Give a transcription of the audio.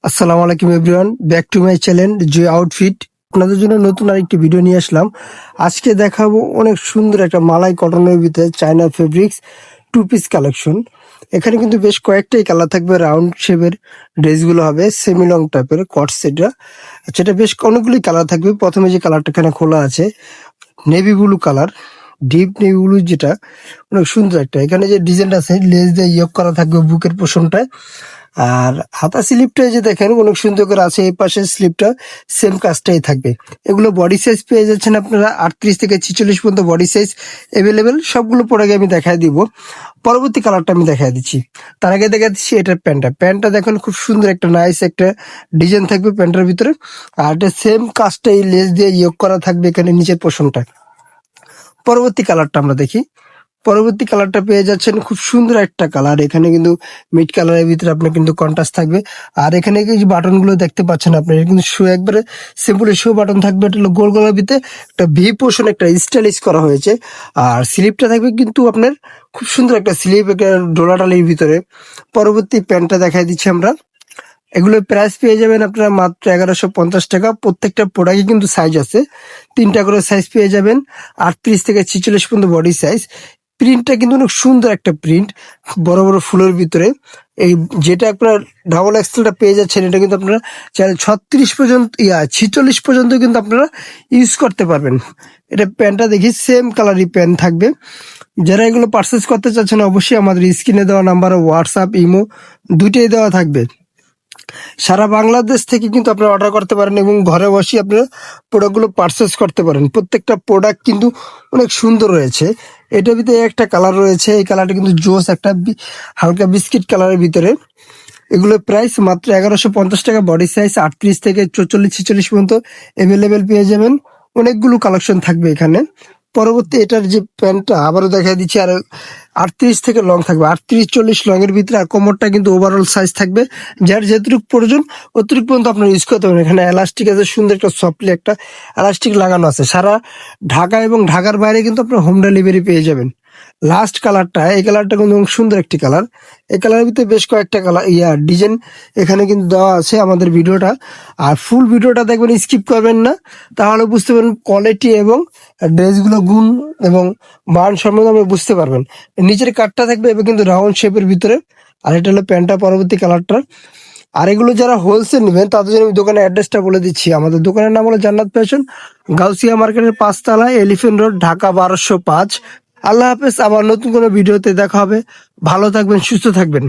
আসসালামু আলাইকুম everyone, back to my channel Joy outfit. আপনাদের জন্য নতুন আরেকটি ভিডিও নিয়ে আসলাম। আজকে দেখাবো অনেক সুন্দর একটা মালাই কটনের ভিতরে China fabrics two piece collection. এখানে কিন্তু বেশ কয়েকটাই কালার থাকবে, রাউন্ড শেপের ড্রেসগুলো হবে, সেমি লং টাইপের কট সেটটা। আচ্ছা, এটা বেশ অনেকগুলি কালার থাকবে। প্রথমে যে কালারটা এখানে খোলা আছে navy blue colour, deep navy blue, যেটা অনেক সুন্দর একটা। এখানে যে ডিজাইনটা আছে লেস দিয়ে ইয়োগ করা থাকবে বুকের পোর্শনটায়। আর হাতা স্লিপটা যে দেখেন অনেক সুন্দর করে আছে, এই পাশের স্লিপটা সেম কাজটাই থাকবে। এগুলো বডি সাইজ পেয়ে যাচ্ছেন আপনারা 38 থেকে 46 পর্যন্ত বডি সাইজ অ্যাভেলেবেল। সবগুলো প্রোডাক্ট আমি দেখায় দিব। পরবর্তী কালারটা আমি দেখায় দিচ্ছি। তার আগে দেখা দিচ্ছি এটার প্যান্টটা দেখেন খুব সুন্দর একটা নাইস একটা ডিজাইন থাকবে প্যান্টের ভিতরে। আর এটা সেম কাজটাই লেস দিয়ে ইয়োগ করা থাকবে এখানে নিচের পোর্শনটা। পরবর্তী কালারটা আমরা দেখি। পরবর্তী কালারটা পেয়ে যাচ্ছেন খুব সুন্দর একটা কালার। এখানে কিন্তু মিড কালারের ভিতরে আপনার কিন্তু কন্ট্রাস্ট থাকবে। আর এখানে যে বাটন গুলো দেখতে পাচ্ছেন আপনার, এটা কিন্তু শো একবারে সিম্পল শো বাটন থাকবে। এটা হলো গোল গলার ভিতরে একটা ভি পোর্শন একটা স্টাইলিশ করা হয়েছে। আর স্লিপটা থাকবে কিন্তু আপনার খুব সুন্দর একটা স্লিপ, একটা ডোলাটালির ভিতরে। পরবর্তী প্যান্টটা দেখাই দিচ্ছি আমরা। এগুলোর প্রাইস পেয়ে যাবেন আপনারা মাত্র 1150 টাকা। প্রত্যেকটা প্রোডাক্টই কিন্তু সাইজ আছে, 3টা করে সাইজ পেয়ে যাবেন, 38 থেকে 46 পর্যন্ত বডি সাইজ। প্রিন্টটা কিন্তু অনেক সুন্দর একটা প্রিন্ট, বড় বড় ফুলের ভিতরে। এই যেটা আপনার ডাবল এক্সেলটা পেয়ে যাচ্ছেন, এটা কিন্তু আপনারা চাইলে 36 পর্যন্ত 46 পর্যন্ত কিন্তু আপনারা ইউজ করতে পারবেন। এটা প্যান্টটা দেখি সেম কালারই প্যান্ট থাকবে। যারা এগুলো পারচেস করতে চাচ্ছেন অবশ্যই আমাদের স্ক্রিনে দেওয়া নাম্বার হোয়াটসঅ্যাপ ইমো দুইটাই দেওয়া থাকবে। সারা বাংলাদেশ থেকে কিন্তু আপনারা অর্ডার করতে পারেন এবং ঘরে বসে আপনারা প্রোডাক্টগুলো পারচেস করতে পারেন। প্রত্যেকটা প্রোডাক্ট কিন্তু অনেক সুন্দর রয়েছে। এটার ভিতরে একটা কালার রয়েছে, এই কালারটা কিন্তু জোস একটা হালকা বিস্কিট কালারের ভিতরে। এগুলোর প্রাইস মাত্র 1150 টাকা। বডি সাইজ 38 থেকে 44-46 পর্যন্ত অ্যাভেলেবেল পেয়ে যাবেন। অনেকগুলো কালেকশন থাকবে এখানে। পরবর্তী এটার যে প্যান্টটা আবারও দেখা দিচ্ছি, আর 38 থেকে লং থাকবে, 38-40 লং এর ভিতরে। আর কোমরটা কিন্তু ওভারঅল সাইজ থাকবে, যার যেটুকু প্রয়োজন অতটুকু পর্যন্ত আপনারা ইউজ করতে পারেন। এখানে এলাস্টিক আছে, সুন্দর একটা সফটলি একটা এলাস্টিক লাগানো আছে। সারা ঢাকা এবং ঢাকার বাইরে কিন্তু আপনার হোম ডেলিভারি পেয়ে যাবেন। লাস্ট কালারটা, এই কালারটা কিন্তু সুন্দর একটি কালার। এই কালারের ভিতরে বেশ কয়েকটা কালার ডিজাইন এখানে কিন্তু দেওয়া আছে আমাদের ভিডিওটা। আর ফুল ভিডিওটা দেখবেন, স্কিপ করবেন না, তাহলে বুঝতে পারবেন কোয়ালিটি এবং ড্রেসগুলো গুণ এবং মান সম্বন্ধে আপনি বুঝতে পারবেন। নিচের কাটটা থাকবে এবার কিন্তু রাউন্ড শেপের ভিতরে। আর এটা হলো প্যান্টটা, পরবর্তী কালারটা। আর এগুলো যারা হোলসেল নেবেন তাদের জন্য আমি দোকানের অ্যাড্রেসটা বলে দিচ্ছি। আমাদের দোকানের নাম হলো জান্নাত ফ্যাশন, গাউসিয়া মার্কেটের 5 তলায়, এলিফেন্ট রোড, ঢাকা 1205। আল্লাহ হাফেজ। আবার নতুন কোনো ভিডিওতে দেখা হবে। ভালো থাকবেন, সুস্থ থাকবেন।